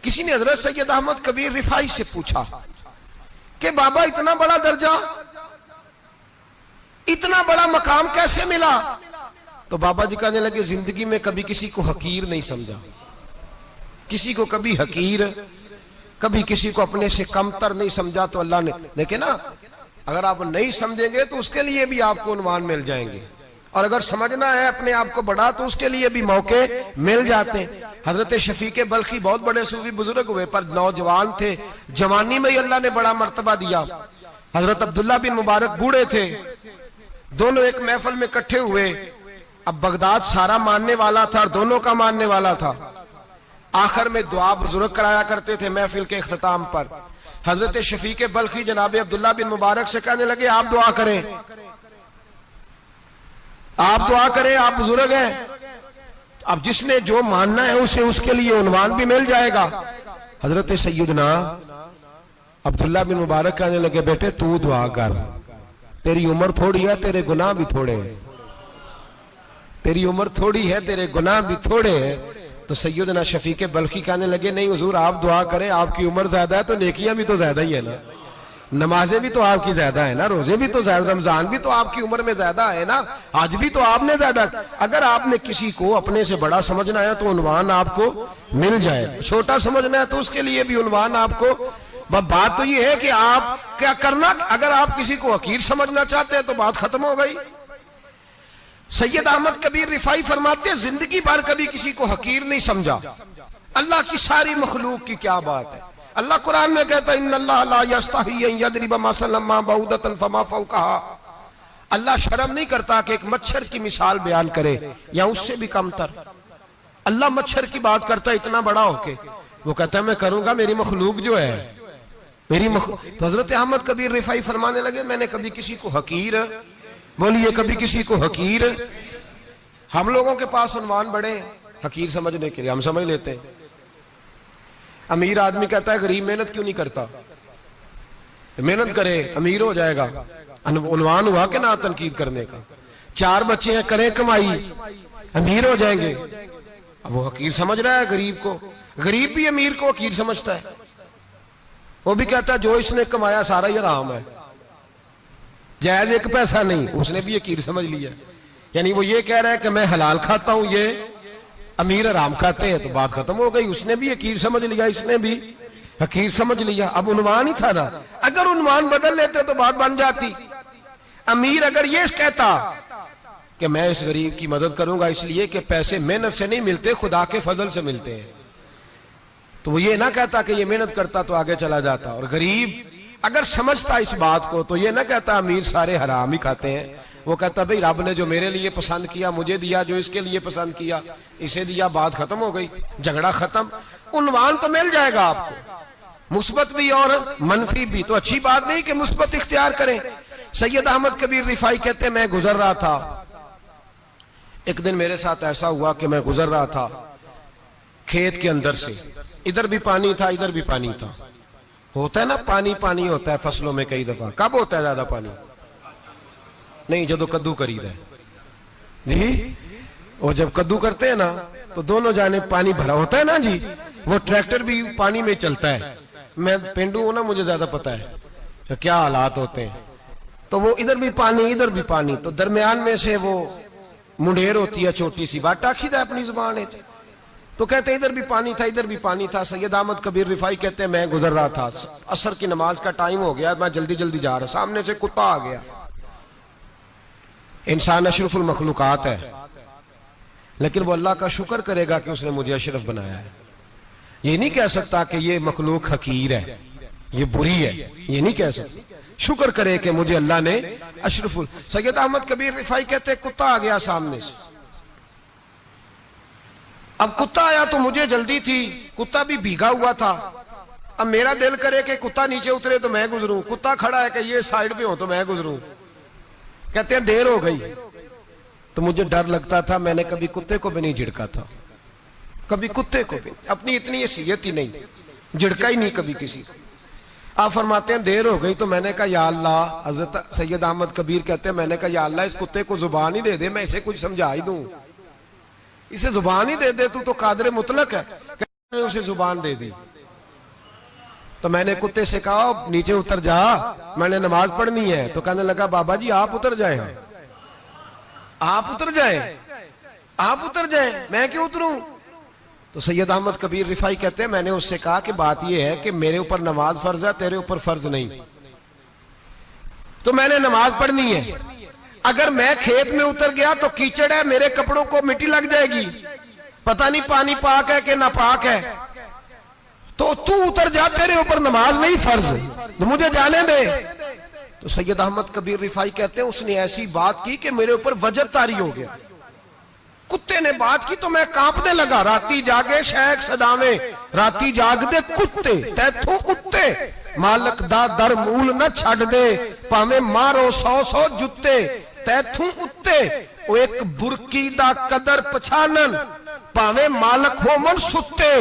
किसी ने हजरत सैयद अहमद कबीर रिफाई से पूछा कि बाबा इतना बड़ा दर्जा, इतना बड़ा मकाम कैसे मिला? तो बाबा जी कहने लगे, जिंदगी में कभी किसी को हकीर नहीं समझा, किसी को कभी हकीर, कभी किसी को अपने से कमतर नहीं समझा। तो अल्लाह ने देखे ना, अगर आप नहीं समझेंगे तो उसके लिए भी आपको उन्वान मिल जाएंगे, और अगर समझना है अपने आप को बड़ा तो उसके लिए भी मौके मिल जाते हैं। हजरत शफीक बल्खी बहुत बड़े सूफी बुजुर्ग हुए, पर नौजवान थे, जवानी में ही अल्लाह ने बड़ा मर्तबा दिया। हजरत अब्दुल्ला बिन मुबारक बूढ़े थे, दोनों एक महफिल में इकट्ठे हुए। अब बगदाद सारा मानने वाला था और दोनों का मानने वाला था। आखिर में दुआ बुजुर्ग कराया करते थे महफिल के इख्तिताम पर। हजरत शफीक बल्खी जनाब अब्दुल्ला बिन मुबारक से कहने लगे, आप दुआ करें, आप दुआ करें, आप बुजुर्ग हैं। अब जिसने जो मानना है उसे उसके लिए उन्वान भी मिल जाएगा। हजरत सैयदना अब्दुल्ला बिन मुबारक कहने लगे, बेटे तू दुआ कर, तेरी उम्र थोड़ी है, तेरे गुनाह भी थोड़े हैं, तेरी उम्र थोड़ी है, तेरे गुनाह भी थोड़े हैं। तो सैयदना शफीक बल्खी कहने लगे, नहीं हुजूर आप दुआ करें, आपकी उम्र ज्यादा है तो नेकियां भी तो ज्यादा ही है ना, नमाजें भी तो आपकी ज्यादा है ना, रोजे भी तो ज्यादा, रमजान भी तो आपकी उम्र में ज्यादा है ना, आज भी तो आपने ज्यादा। अगर आपने किसी को अपने से बड़ा समझना है तो उन्वान आपको मिल जाए, छोटा समझना है तो उसके लिए भी उन्वान आपको। बात तो ये है कि आप क्या करना, अगर आप किसी को हकीर समझना चाहते हैं तो बात खत्म हो गई। सैयद अहमद कबीर रिफाई फरमाते, जिंदगी भर कभी किसी को हकीर नहीं समझा। अल्लाह की सारी मखलूक की क्या बात है। अल्लाह कुरान में कहता है, इन्नल्लाह ला यस्तही अन यदरिब मसलन मा बऊदतन फमा फौकहा। अल्लाह शर्म नहीं करता कि एक मच्छर की मिसाल बयान करे या उससे भी कमतर। अल्लाह मच्छर की बात करता है इतना बड़ा होके, वो कहता है मैं करूंगा, मेरी मखलूक जो है मेरी तो हजरत अहमद कबीर रिफाई फरमाने लगे, मैंने कभी किसी को हकीर, बोलिए कभी किसी को हकीर। हम लोगों के पास उन्वान बड़े हकीर समझने के लिए, हम समझ लेते हैं। अमीर आदमी कहता है गरीब मेहनत क्यों नहीं करता, मेहनत करे अमीर हो जाएगा, उन्वान हुआ कि ना तनकीद करने का। 4 बच्चे हैं, करे कमाई, अमीर हो जाएंगे। अब वो हकीर समझ रहा है गरीब को, गरीब भी अमीर को हकीर समझता है। वो भी कहता है जो इसने कमाया सारा ही हराम है, जायज एक पैसा नहीं, उसने भी हकीर समझ लिया। यानी वो ये कह रहा है कि मैं हलाल खाता हूं, ये अमीर हराम खाते हैं, तो बात खत्म हो गई। उसने भी हकीर समझ लिया, इसने भी हकीर समझ लिया। अब उन्वान ही था ना, अगर उन्वान बदल लेते तो बात बन जाती। अमीर अगर ये कहता कि मैं इस गरीब की मदद करूंगा इसलिए कि पैसे मेहनत से नहीं मिलते, खुदा के फजल से मिलते हैं, तो वो ये ना कहता कि ये मेहनत करता तो आगे चला जाता। और गरीब अगर समझता इस बात को तो ये ना कहता अमीर सारे हराम ही खाते हैं, वो कहता भाई रब ने जो मेरे लिए पसंद किया मुझे दिया, जो इसके लिए पसंद किया इसे दिया, बात खत्म हो गई, झगड़ा खत्म। उन्वान तो मिल जाएगा आपको, मुस्बत भी और मनफी भी। तो अच्छी बात नहीं कि मुस्बत इख्तियार करें। सैयद अहमद कबीर रिफाई कहते, मैं गुजर रहा था, एक दिन मेरे साथ ऐसा हुआ कि मैं गुजर रहा था खेत के अंदर से, इधर भी पानी था इधर भी पानी था। होता है ना पानी पानी होता है फसलों में कई दफा। कब होता है ज्यादा पानी? नहीं, जब कद्दू करी रहे जी, और जब कद्दू करते हैं ना तो दोनों जाने पानी भरा होता है ना जी, वो ट्रैक्टर भी पानी में चलता है। मैं पेंडू हूं ना, मुझे ज्यादा पता है क्या हालात होते हैं। तो वो इधर भी पानी इधर भी पानी, तो दरमियान में से वो मुंडेर होती है छोटी सी, बाटा खीदा अपनी जुबान है। तो कहते इधर भी पानी था इधर भी पानी था। सैयद अहमद कबीर रिफाई कहते हैं मैं गुजर रहा था, असर की नमाज का टाइम हो गया, मैं जल्दी जल्दी जा रहा, सामने से कुत्ता आ गया। इंसान अशरफुल मखलूकात है, लेकिन वो अल्लाह का शुक्र करेगा कि उसने मुझे अशरफ बनाया है। ये नहीं कह सकता कि ये मखलूक हकीर है, ये बुरी है, ये नहीं कह सकता। शुक्र करे कि मुझे अल्लाह ने अशरफुल। सैयद अहमद कबीर रिफाई कहते कुत्ता आ गया सामने से। अब कुत्ता आया तो मुझे जल्दी थी, कुत्ता भी भीगा हुआ था। अब मेरा दिल करे कि कुत्ता नीचे उतरे तो मैं गुजरूं, कुत्ता खड़ा है कि ये साइड पे हो तो मैं गुजरूं। कहते हैं देर हो गई, तो मुझे डर लगता था, मैंने कभी कुत्ते को भी नहीं झिड़का था, कभी कुत्ते को भी, अपनी इतनी हैसियत ही नहीं, झिड़का ही नहीं कभी किसी को। आप फरमाते हैं देर हो गई तो मैंने कहा या अल्लाह, हजरत सैयद अहमद कबीर कहते हैं मैंने कहा या अल्लाह इस कुत्ते को जुबान ही दे दे, मैं इसे कुछ समझा ही दूं, इसे जुबान ही दे दे, तू तो कादर मुतलक है। उसे जुबान दे दी। तो मैंने कुत्ते से कहा नीचे उतर जा, मैंने नमाज पढ़नी है। तो कहने लगा बाबा जी आप उतर जाए, आप उतर जाए, आप उतर जाए, मैं क्यों उतरूं? तो सैयद अहमद कबीर रिफाई कहते हैं मैंने उससे कहा कि बात यह है कि मेरे ऊपर नमाज फर्ज है, तेरे ऊपर फर्ज नहीं, तो मैंने नमाज पढ़नी है। अगर मैं खेत में उतर गया तो कीचड़ है, मेरे कपड़ों को मिट्टी लग जाएगी, पता नहीं पानी पाक है कि नापाक है, तो तू उतर जा, तेरे ऊपर नमाज नहीं फर्ज, तो मुझे जाने दे। तो सैयद अहमद कबीर रिफाई कहते हैं उसने ऐसी बात की कि मेरे ऊपर वजह तारी हो गया। कुत्ते ने बात की तो मैं कांपने लगा। राती जागे शेख सदावे, राती जाग दे कुत्ते, तैथों उत्ते मालक दा दर मूल न छड़ दे, भावे मारो 100 जुत्ते, तैथों उत्ते ओ एक बुरकी दा कदर पछानन, भावे मालक हो मन सुत्ते,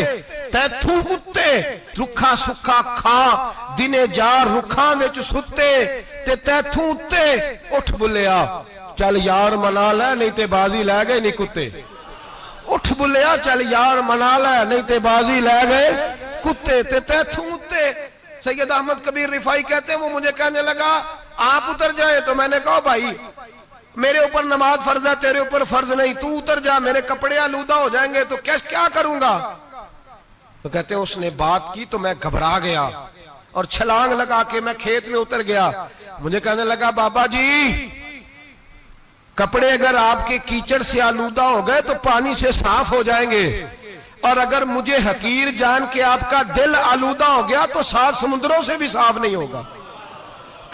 तैथू उत्ते रुखा सुखा खा, दिने जा रुखा विच सुत्ते, ते तैथू उत्ते उठ बुलिया, चल यार मना ले नहीं ते बाजी लै गए नहीं कुत्ते, उठ बुलिया चल यार मना ले नहीं ते बाजी लै गए कुत्ते, ते तैथू उत्ते। सैयद अहमद कबीर रिफाई कहते हैं वो मुझे कहने लगा आप उतर जाए। तो मैंने कहा भाई मेरे ऊपर नमाज फर्ज है, तेरे ऊपर फर्ज नहीं, तू उतर जा, मेरे कपड़े आलूदा हो जाएंगे तो क्या करूंगा? तो कहते हैं उसने बात की तो मैं घबरा गया और छलांग लगा के मैं खेत में उतर गया। मुझे कहने लगा बाबा जी कपड़े अगर आपके कीचड़ से आलूदा हो गए तो पानी से साफ हो जाएंगे, और अगर मुझे हकीर जान के आपका दिल आलूदा हो गया तो 7 समुद्रों से भी साफ नहीं होगा,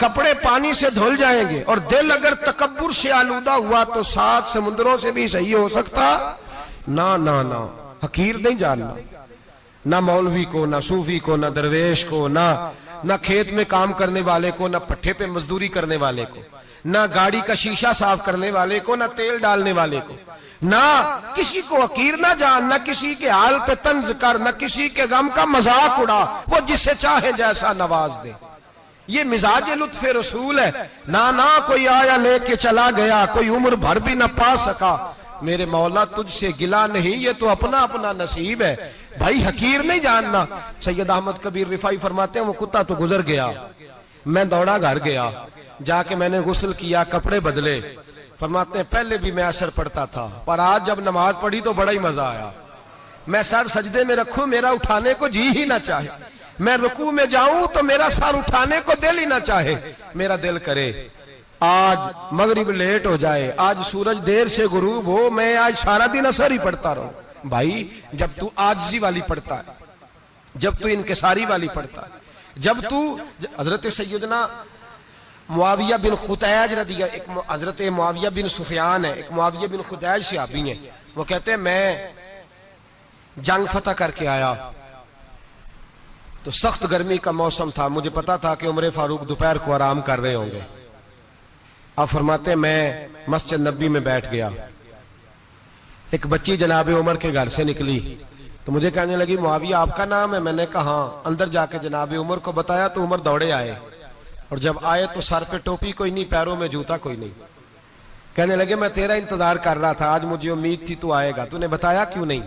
कपड़े पानी से धुल जाएंगे, और दिल अगर तकब्बुर से आलूदा हुआ तो 7 समुद्रों से भी सही हो सकता ना ना ना। हकीर नहीं जानना, ना मौलवी को, ना सूफी को, ना दरवेश को, ना खेत में काम करने वाले को, ना पट्टे पे मजदूरी करने वाले को, ना गाड़ी का शीशा साफ करने वाले को, ना तेल डालने वाले को, ना किसी को हकीर ना जान, ना किसी के हाल पे तंज कर, ना किसी के गम का मजाक उड़ा, वो जिसे चाहे जैसा नवाज दे। ये मिजाज लुत्फ रसूल है। ना ना कोई आया लेके चला गया, कोई उम्र भर भी ना पा सका, मेरे मौला तुझसे गिला नहीं, ये तो अपना अपना नसीब है। भाई हकीर नहीं जानना। सैयद अहमद कबीर रिफाई फरमाते हैं वो कुत्ता तो गुजर गया, मैं दौड़ा घर गया, जाके मैंने गुस्ल किया, कपड़े बदले। फरमाते हैं पहले भी मैं असर पढ़ता था, पर आज जब नमाज पढ़ी तो बड़ा ही मजा आया। मैं सर सजदे में रखूं मेरा उठाने को जी ही ना चाहे, मैं रुकू में जाऊं तो मेरा सर उठाने को दिल ही ना चाहे, मेरा दिल करे आज मगरिब लेट हो जाए, आज सूरज देर से गुरूब हो, मैं आज सारा दिन असर ही पढ़ता रहूं। भाई जब तू आजिज़ी वाली पढ़ता है, जब तू इनकिसारी वाली पढ़ता है, जब तू हजरत सैयदना मुआविया बिन खुतैज रदिया, एक हजरत मुआविया बिन सुफियान है, एक मुआविया बिन खुतैज सहाबी है, वो कहते हैं मैं जंग फतह करके आया तो सख्त गर्मी का मौसम था, मुझे पता था कि उमर फारूक दोपहर को आराम कर रहे होंगे। अब फरमाते मैं मस्जिद नबी में बैठ गया, एक बच्ची जनाब उमर के घर से निकली तो मुझे कहने लगी मुआविया आपका नाम है? मैंने कहा हाँ। अंदर जाके जनाब उमर को बताया तो उमर दौड़े आए, और जब आए तो सर पे टोपी कोई नहीं, पैरों में जूता कोई नहीं। कहने लगे मैं तेरा इंतजार कर रहा था, आज मुझे उम्मीद थी तू आएगा, तूने बताया क्यों नहीं?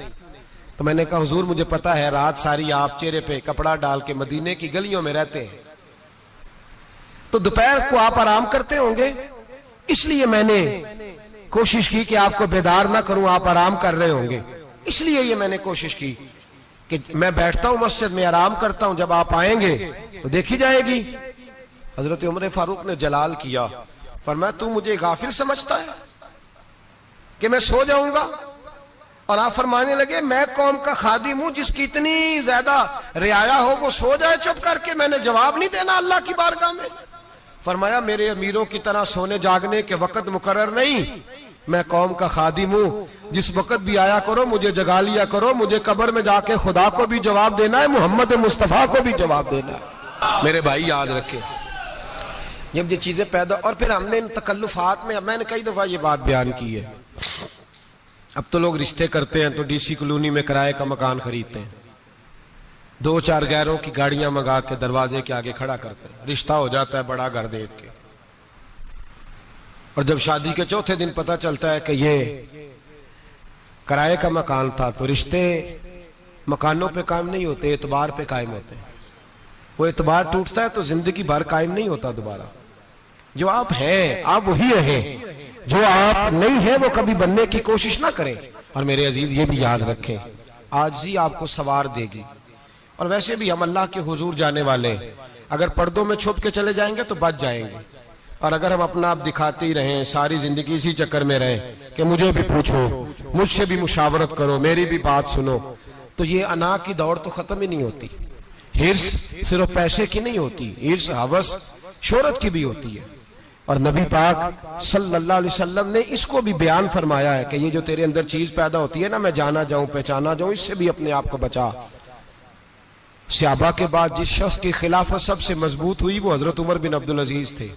तो मैंने कहा हुजूर मुझे पता है रात सारी आप चेहरे पे कपड़ा डाल के मदीने की गलियों में रहते हैं, तो दोपहर को आप आराम करते होंगे, इसलिए मैंने कोशिश की कि आपको बेदार ना करूं, आप आराम कर रहे होंगे, इसलिए ये मैंने कोशिश की कि मैं बैठता हूं मस्जिद में आराम करता हूं, जब आप आएंगे तो देखी जाएगी। हजरत उमर फारूक ने जलाल किया, फरमाया तू मुझे गाफिल समझता है कि मैं सो जाऊंगा? और आप फरमाने लगे मैं कौम का खादिम हूं जिसकी इतनी ज्यादा रियाया हो वो सो जाए चुप करके, मैंने जवाब नहीं देना अल्लाह की बारगाह में? फरमाया मेरे अमीरों की तरह सोने जागने के वक्त मुकर्रर नहीं, मैं कौम का खादिम हूं, जिस वक्त भी आया करो मुझे जगा लिया करो, मुझे कब्र में जाके खुदा को भी जवाब देना है, मोहम्मद मुस्तफा को भी जवाब देना है। मेरे भाई याद रखे जब ये चीजें पैदा, और फिर हमने इन तकल्लुफात में, मैंने कई दफा ये बात बयान की है, अब तो लोग रिश्ते करते हैं तो डीसी कॉलोनी में किराए का मकान खरीदते हैं, 2-4 गैरों की गाड़ियां मंगा के दरवाजे के आगे खड़ा करते हैं, रिश्ता हो जाता है बड़ा घर देख के, और जब शादी के चौथे दिन पता चलता है कि ये किराए का मकान था, तो रिश्ते मकानों पे कायम नहीं होते, एतबार पे कायम होते हैं। वो एतबार टूटता है तो जिंदगी भर कायम नहीं होता दोबारा। जो आप हैं आप वही रहें, जो आप नहीं है वो कभी बनने की कोशिश ना करें। और मेरे अजीज ये भी याद रखें, आजिज़ी आपको सवार देगी। और वैसे भी हम अल्लाह के हुजूर जाने वाले, अगर पर्दों में छुप के चले जाएंगे तो बच जाएंगे। और अगर हम अपना आप दिखाते ही रहें, सारी जिंदगी इसी चक्कर में रहें कि मुझे भी पूछो, मुझसे भी मुशावरत करो, मेरी भी बात सुनो, तो ये अना की दौड़ तो खत्म ही नहीं होती। हिर्स सिर्फ पैसे की नहीं होती, हिर्स हवस शोहरत की भी होती है। और नबी पाक सल्लल्लाहु अलैहि वसल्लम ने इसको भी बयान फरमाया है कि ये जो तेरे अंदर चीज पैदा होती है ना, मैं जाना जाऊं पहचाना जाऊं, इससे भी अपने आप को बचा। सहाबा के बाद जिस शख्स की खिलाफत सबसे मजबूत हुई वो हजरत उमर बिन अब्दुल अजीज थे।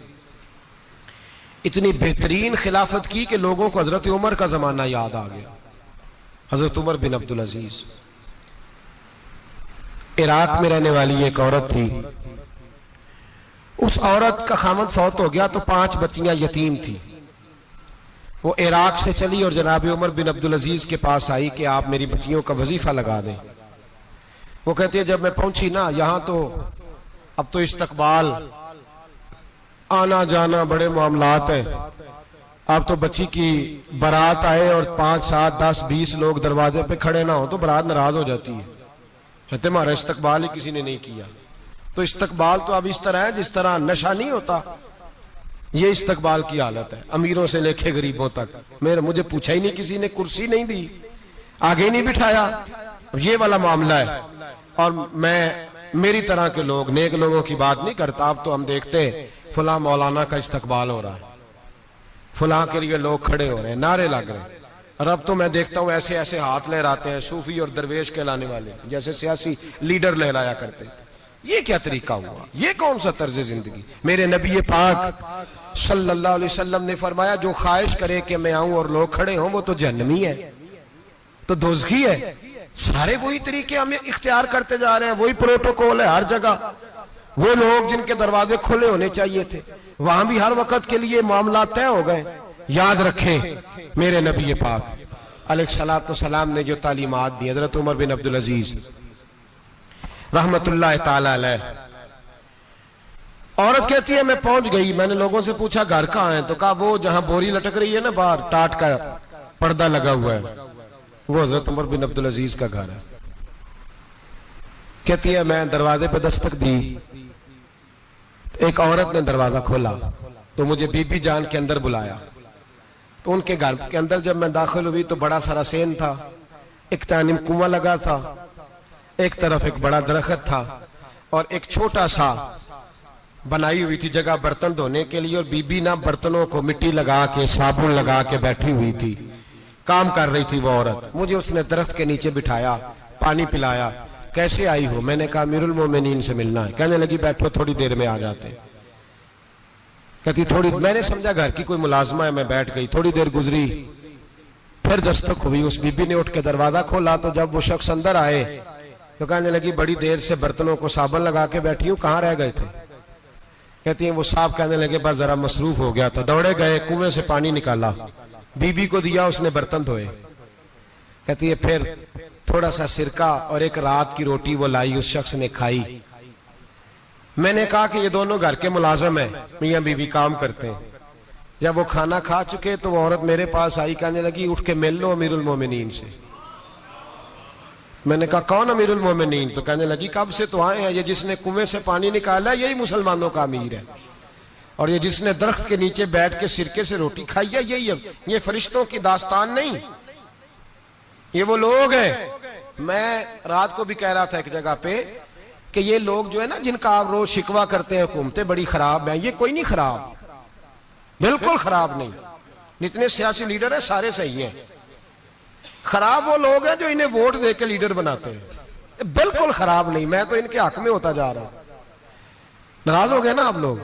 इतनी बेहतरीन खिलाफत की कि लोगों को हजरत उमर का जमाना याद आ गया। हजरत उमर बिन अब्दुल अजीज, इराक में रहने वाली एक औरत थी। उस औरत का खामद फौत हो गया तो 5 बच्चियां यतीम थी। वो इराक से चली और जनाब उमर बिन अब्दुल अजीज के पास आई कि आप मेरी बच्चियों का वजीफा लगा दें। वो कहती है जब मैं पहुंची ना, यहां तो अब तो इस्तकबाल, आना जाना बड़े मामलात हैं। अब तो बच्ची की बारात आए और 5, 7, 10, 20 लोग दरवाजे पे खड़े ना हो तो बारात नाराज हो जाती है, कहते हमारा इस्तकबाल ही किसी ने नहीं किया। तो इस्तकबाल तो अब इस तरह है जिस तरह नशा नहीं होता, ये इस्तकबाल की हालत है, अमीरों से लेके गरीबों तक। मुझे पूछा ही नहीं किसी ने, कुर्सी नहीं दी, आगे नहीं बिठाया, ये वाला मामला है। और मैं मेरी तरह के लोग, नेक लोगों की बात नहीं करता। अब तो हम देखते हैं फला मौलाना का इस्तकबाल हो रहा है, फला के लिए लोग खड़े हो रहे हैं, नारे लग रहे हैं। और अब तो मैं देखता हूं ऐसे ऐसे हाथ लहराते हैं सूफी और दरवेश कहलाने वाले, जैसे सियासी लीडर लहराया करते। ये क्या तरीका हुआ, ये कौन सा तर्ज जिंदगी। मेरे नबी पाक सल्लल्लाहु अलैहि वसल्लम ने फरमाया जो ख्वाहिश करे कि मैं आऊं और लोग खड़े हों वो तो जहन्नमी है, तो दोज़खी है। सारे वही तरीके हम इख्तियार करते जा रहे हैं, वही प्रोटोकॉल है हर जगह। वो लोग जिनके दरवाजे खुले होने चाहिए थे वहां भी हर वक्त के लिए मामला तय हो गए। याद रखें मेरे नबी पाक अलैहिस्सलातु सलाम ने जो तालीमात दी, हजरत उमर बिन अब्दुल अजीज रहमतुल्लाह ताला अलैह। औरत कहती है मैं पहुंच गई, मैंने लोगों से पूछा घर कहां है, तो कहा वो जहां बोरी लटक रही है ना बाहर, टाट का पर्दा लगा हुआ है, वो हजरत उमर बिन अब्दुल अजीज का घर है। कहती है मैं दरवाजे पे दस्तक दी, एक औरत ने दरवाजा खोला तो मुझे बीबी जान के अंदर बुलाया। तो उनके घर के अंदर जब मैं दाखिल हुई तो बड़ा सारा सेन था, एक जानिब कुआं लगा था, एक तरफ एक बड़ा दरख्त था और एक छोटा सा बनाई हुई थी जगह बर्तन धोने के लिए। और बीबी ना बर्तनों को मिट्टी लगा के साबुन लगा के बैठी हुई थी, काम कर रही थी वो औरत। मुझे उसने दरख्त के नीचे बिठाया, पानी पिलाया। कैसे आई हो? मैंने कहा अमीरुल मोमिनीन से मिलना है। कहने लगी बैठो थोड़ी देर में आ जाते। कहती थोड़ी, मैंने समझा घर की कोई मुलाजमा है, मैं बैठ गई। थोड़ी देर गुजरी, फिर दस्तक हुई, उस बीबी ने उठ के दरवाजा खोला। तो जब वो शख्स अंदर आए तो कहने लगी बड़ी देर से बर्तनों को साबुन लगा के बैठी हूं, कहाँ रह गए थे? कहती है वो साहब कहने लगे बस जरा मसरूफ हो गया था, दौड़े गए, कुएं से पानी निकाला, बीबी को दिया, उसने बर्तन धोए। कहती है फिर थोड़ा सा सिरका और एक रात की रोटी वो लाई, उस शख्स ने खाई। मैंने कहा कि ये दोनों घर के मुलाजम हैं, मियां बीवी काम करते हैं। जब वो खाना खा चुके तो वो औरत मेरे पास आई, कहने लगी उठ के मिल लो अमीरुल मोमिनीन से। मैंने कहा कौन अमीरुल मोमिनीन? तो कहने लगी कब से तो आए हैं, ये जिसने कुएं से पानी निकाला यही मुसलमानों का अमीर है, और ये जिसने दरख्त के नीचे बैठ के सिरके से रोटी खाई है यही है। ये फरिश्तों की दास्तान नहीं, ये वो लोग हैं। मैं रात को भी कह रहा था एक जगह पे कि ये लोग जो है ना जिनका आप रोज शिकवा करते हैं हुकूमतें बड़ी खराब हैं, ये कोई नहीं खराब, बिल्कुल खराब नहीं। जितने सियासी लीडर हैं सारे सही हैं। खराब वो लोग हैं जो इन्हें वोट दे के लीडर बनाते हैं, बिल्कुल खराब नहीं। मैं तो इनके हक में होता जा रहा हूं। नाराज हो गए ना आप लोग?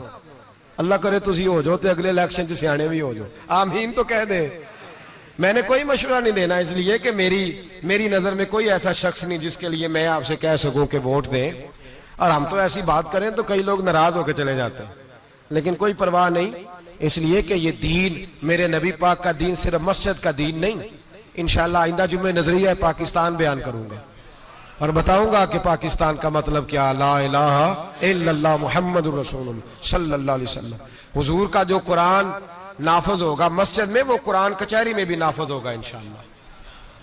अल्लाह करे तुसी हो जाओ तो अगले इलेक्शन च सियाने भी हो जाओ, आमीन तो कह दे। मैंने कोई मशवरा नहीं देना, इसलिए कि मेरी नजर में कोई ऐसा शख्स नहीं जिसके लिए मैं आपसे कह सकूं कि वोट दें। और हम तो ऐसी बात करें तो कई लोग नाराज होकर चले जाते हैं, लेकिन कोई परवाह नहीं, इसलिए कि ये दीन मेरे नबी पाक का दीन सिर्फ मस्जिद का दीन नहीं। इंशाअल्लाह आइंदा जुम्मे नजरिया पाकिस्तान बयान करूंगा। और बताऊंगा कि पाकिस्तान का मतलब क्या, ला इलाहा इल्लल्लाह मुहम्मदुर रसूलुल्लाह सल्लल्लाहु अलैहि वसल्लम। हुजूर का जो कुरान नाफज होगा मस्जिद में, वो कुरान कचहरी में भी नाफज होगा इंशाअल्लाह।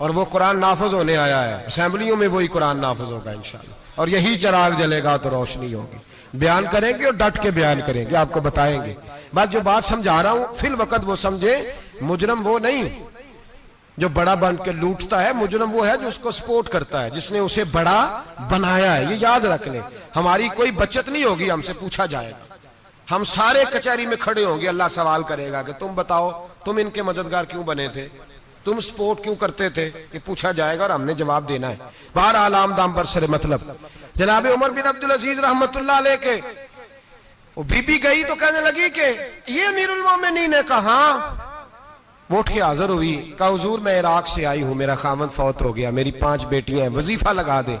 और वो कुरान नाफज होने आया है, असेंबलियों में वही कुरान नाफज होगा इंशाअल्लाह। और यही चिराग जलेगा तो रोशनी होगी। बयान करेंगे और डट के बयान करेंगे, आपको बताएंगे। बात जो बात समझा रहा हूं फिल वक्त वो समझे, मुजरम वो नहीं जो बड़ा बन के लूटता है, मुजरम वो है जो उसको सपोर्ट करता है, जिसने उसे बड़ा बनाया है। ये याद रख ले, हमारी कोई बचत नहीं होगी, हमसे पूछा जाएगा। हम सारे कचहरी में खड़े होंगे, अल्लाह सवाल करेगा कि तुम बताओ तुम इनके मददगार क्यों बने थे, तुम सपोर्ट क्यों करते थे, ये पूछा जाएगा और हमने जवाब देना है। बहरहाल आमदाम पर सर मतलब जनाब उमर बिन अब्दुल अजीज रहमतुल्लाह अलैह के वो बीबी गई तो कहने लगी कि ये अमीरुल मोमिनीन ने कहा, वो उठ के हाजिर हुई, कहा हुजूर मैं इराक से आई हूं, मेरा खामन फौत हो गया, मेरी 5 बेटियां हैं, वजीफा लगा दे।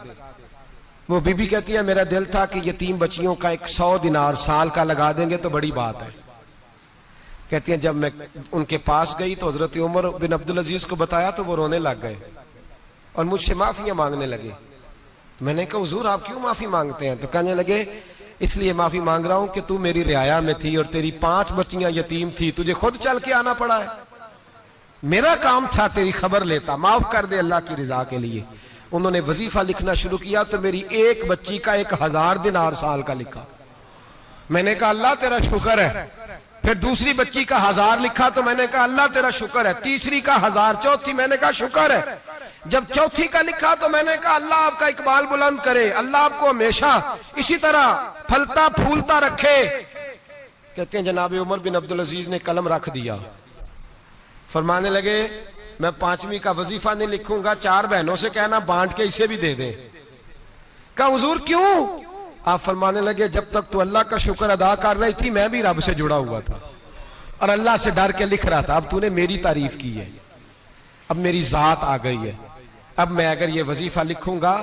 वो बीबी कहती है मेरा दिल था कि यतीम बच्चियों का 100 दिनार साल का लगा देंगे तो बड़ी बात है। कहती है जब मैं उनके पास गई तो हजरत उमर बिन अब्दुल अजीज को बताया तो वो रोने लग गए और मुझसे माफियां मांगने लगे। मैंने कहा हुजूर आप क्यों माफी मांगते हैं? तो कहने लगे इसलिए माफी मांग रहा हूं कि तू मेरी रियाया में थी और तेरी 5 बच्चियां यतीम थी, तुझे खुद चल के आना पड़ा है। मेरा काम था तेरी खबर लेता, माफ कर दे अल्लाह की रिजा के लिए। उन्होंने वजीफा लिखना शुरू किया तो मेरी एक बच्ची का 1000 दिनार साल का लिखा। मैंने कहा अल्लाह तेरा शुक्र है। फिर दूसरी बच्ची का 1000 लिखा तो मैंने कहा अल्लाह तेरा शुक्र है। तीसरी का 1000, चौथी मैंने कहा शुक्र है। जब चौथी का लिखा तो मैंने कहा अल्लाह आपका इकबाल बुलंद करे, अल्लाह आपको हमेशा इसी तरह फलता फूलता रखे। कहते हैं जनाब उमर बिन अब्दुल अजीज ने कलम रख दिया, फरमाने लगे मैं 5वीं का वजीफा नहीं लिखूंगा, 4 बहनों से कहना बांट के इसे भी दे दें। कहा हुजूर क्यों? आप फरमाने लगे जब तक तो अल्लाह का शुक्र अदा कर रही थी मैं भी रब से जुड़ा हुआ था और अल्लाह से डर के लिख रहा था। अब तूने मेरी तारीफ की है, अब मेरी जात आ गई है, अब मैं अगर ये वजीफा लिखूंगा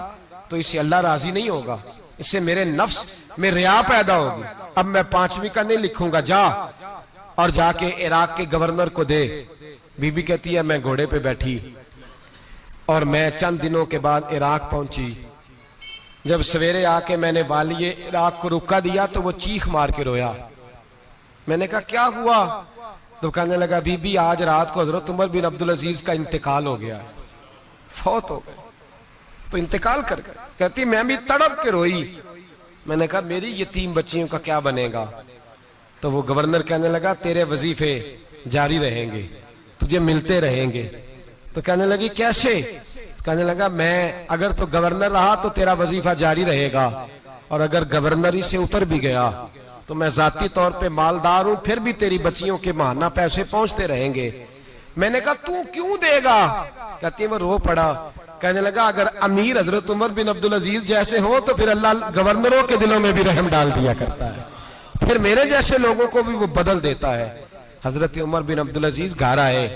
तो इससे अल्लाह राजी नहीं होगा, इससे मेरे नफ्स में रिया पैदा होगी। अब मैं 5वीं का नहीं लिखूंगा, जा और जाके इराक के गवर्नर को दे। बीबी कहती है मैं घोड़े पे बैठी और मैं चंद दिनों के बाद इराक पहुंची। जब सवेरे आके मैंने वालिए इराक को रुका दिया तो वो चीख मार के रोया। मैंने कहा क्या हुआ? तो कहने लगा बीबी आज रात को हजरत उमर बिन अब्दुल अजीज का इंतकाल हो गया, फौत हो गए, तो इंतकाल कर गए। कहती मैं भी तड़प के रोई। मैंने कहा मेरी यतीम बच्चियों का क्या बनेगा? तो वो गवर्नर कहने लगा तेरे वजीफे जारी रहेंगे, तुझे मिलते रहेंगे। तो कहने लगी कैसे? कहने लगा मैं अगर तो गवर्नर रहा तो तेरा वजीफा जारी रहेगा और अगर गवर्नरी से उतर भी गया तो मैं जाती तौर पे मालदार हूं, फिर भी तेरी बच्चियों के माहाना पैसे पहुंचते रहेंगे। मैंने कहा तू क्यों देगा? कहती वो रो पड़ा। कहने लगा अगर अमीर हजरत उमर बिन अब्दुल अजीज जैसे हो तो फिर अल्लाह गवर्नरों के दिलों में भी रहम डाल दिया करता है, फिर मेरे जैसे लोगों को भी वो बदल देता है। हजरत उमर बिन अब्दुल अजीज घर आए,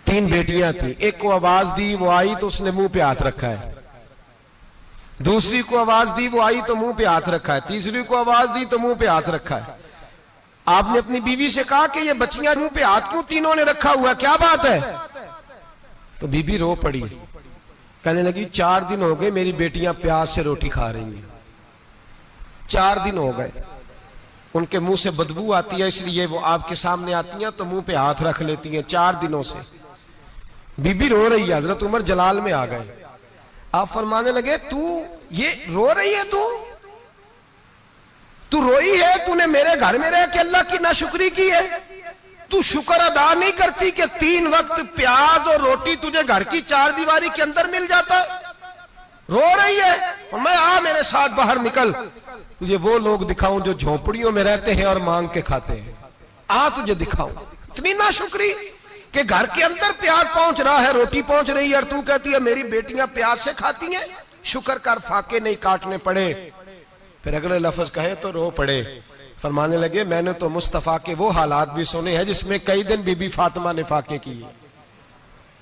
3 बेटियां थी। एक को आवाज दी, वो आई तो उसने मुंह पे हाथ रखा है। दूसरी को आवाज दी, वो आई तो मुंह पे हाथ रखा है। तीसरी को आवाज दी तो मुंह पे हाथ रखा है। आपने अपनी बीवी से कहा कि ये बच्चियां मुंह पे हाथ क्यों तीनों ने रखा हुआ, क्या बात है? तो बीबी रो पड़ी, कहने लगी 4 दिन हो गए मेरी बेटियां प्यार से रोटी खा रही हैं, 4 दिन हो गए, उनके मुंह से बदबू आती है इसलिए वो आपके सामने आती हैं तो मुंह पे हाथ रख लेती हैं 4 दिनों से। बीबी रो रही है, हजरत उमर जलाल में आ गए। आप फरमाने लगे तू ये रो रही है, तू रोई है, तूने मेरे घर में रह के अल्लाह की नाशुक्री की है, तू शुक्र अदा नहीं करती कि 3 वक्त प्याज और रोटी तुझे घर की 4 दीवारी के अंदर मिल जाता? रो रही है। और मैं आ मेरे साथ बाहर निकल, तुझे वो लोग दिखाऊं जो झोपड़ियों में रहते हैं और मांग के खाते हैं, आ तुझे दिखाऊं। इतनी नाशुक्री कि घर के अंदर प्याज पहुंच रहा है, रोटी पहुंच रही है और तू कहती है मेरी बेटियां प्याज से खाती हैं, शुक्र कर फाके नहीं काटने पड़े। फिर अगले लफ्ज कहे तो रो पड़े। फरमाने लगे मैंने तो मुस्तफा के वो हालात भी सुने हैं जिसमें कई दिन बीबी फातिमा ने फाके किए।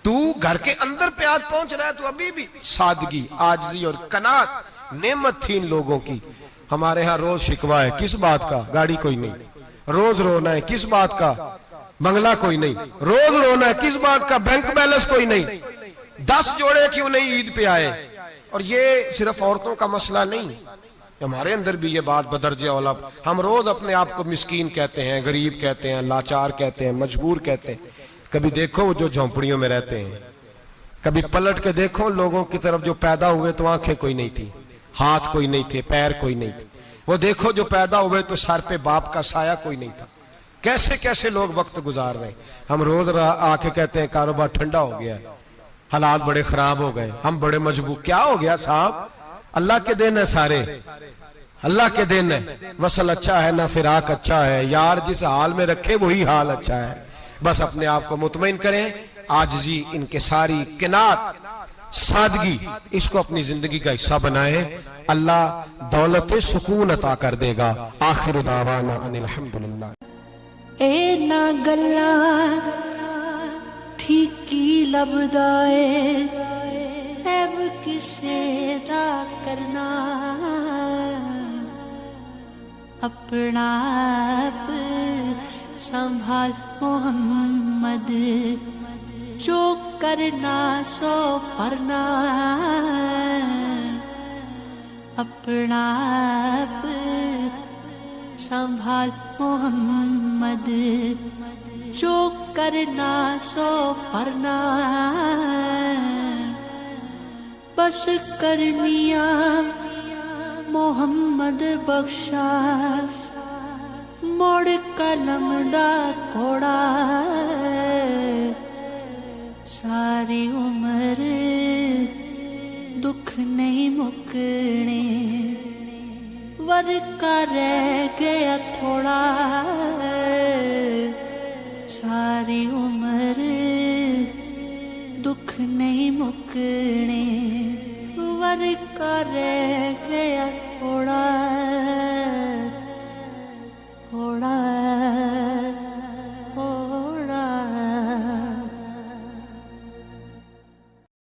तू घर के अंदर प्याज पहुंच रहा है, तू अभी भी। सादगी, आजजी और कनात नेमत थी इन लोगों की। हमारे यहां रोज शिकवा है, किस बात का? गाड़ी कोई नहीं। रोज रोना है, किस बात का? बंगला कोई नहीं। रोज रोना है, किस बात का? बैंक बैलेंस कोई नहीं। 10 जोड़े क्यों नहीं ईद पे आए। और ये सिर्फ औरतों का मसला नहीं, हमारे अंदर भी ये बात बदर्जे औला। हम रोज अपने आप को मिस्कीन कहते हैं, गरीब कहते हैं, लाचार कहते हैं, मजबूर कहते हैं। कभी देखो वो जो झोंपड़ियों में रहते हैं, कभी पलट के देखो लोगों की तरफ जो पैदा हुए तो आंखें कोई नहीं थी, हाथ कोई नहीं थे, पैर कोई नहीं थे। वो देखो जो पैदा हुए तो सर पे बाप का साया कोई नहीं था। कैसे कैसे लोग वक्त गुजार रहे हैं। हम रोज आके कहते हैं कारोबार ठंडा हो गया, हालात बड़े खराब हो गए, हम बड़े मजबूर। क्या हो गया साहब? अल्लाह के दिन है, सारे अल्लाह के दिन है। वसल अच्छा है ना फिराक अच्छा है, यार जिस हाल में रखे वही हाल अच्छा है। बस अपने आप को मुतमईन करें, आजिज़ी, इनके सारी किनात, सादगी, इसको अपनी जिंदगी का हिस्सा बनाए। अल्लाह दौलत सुकून अता कर देगा। आखिर दावाना अनिल हम्दुलिल्लाह। ए ना गल्ला ठीकी लबदाए, ऐब किसे दा करना, अपना आप संभाल मोहम्मद, जो करना सो करना, अपना आप संभाल मोहम्मद, जो करना सो करना, बस कर मियां मोहम्मद बख्शा, मोड़ कलम दा घोड़ा, सारी उम्र दुख नहीं मुकने, वर्का रह गया थोड़ा, सारी उम्र दुख नहीं मुकने, वर्का रह गया थोड़ा।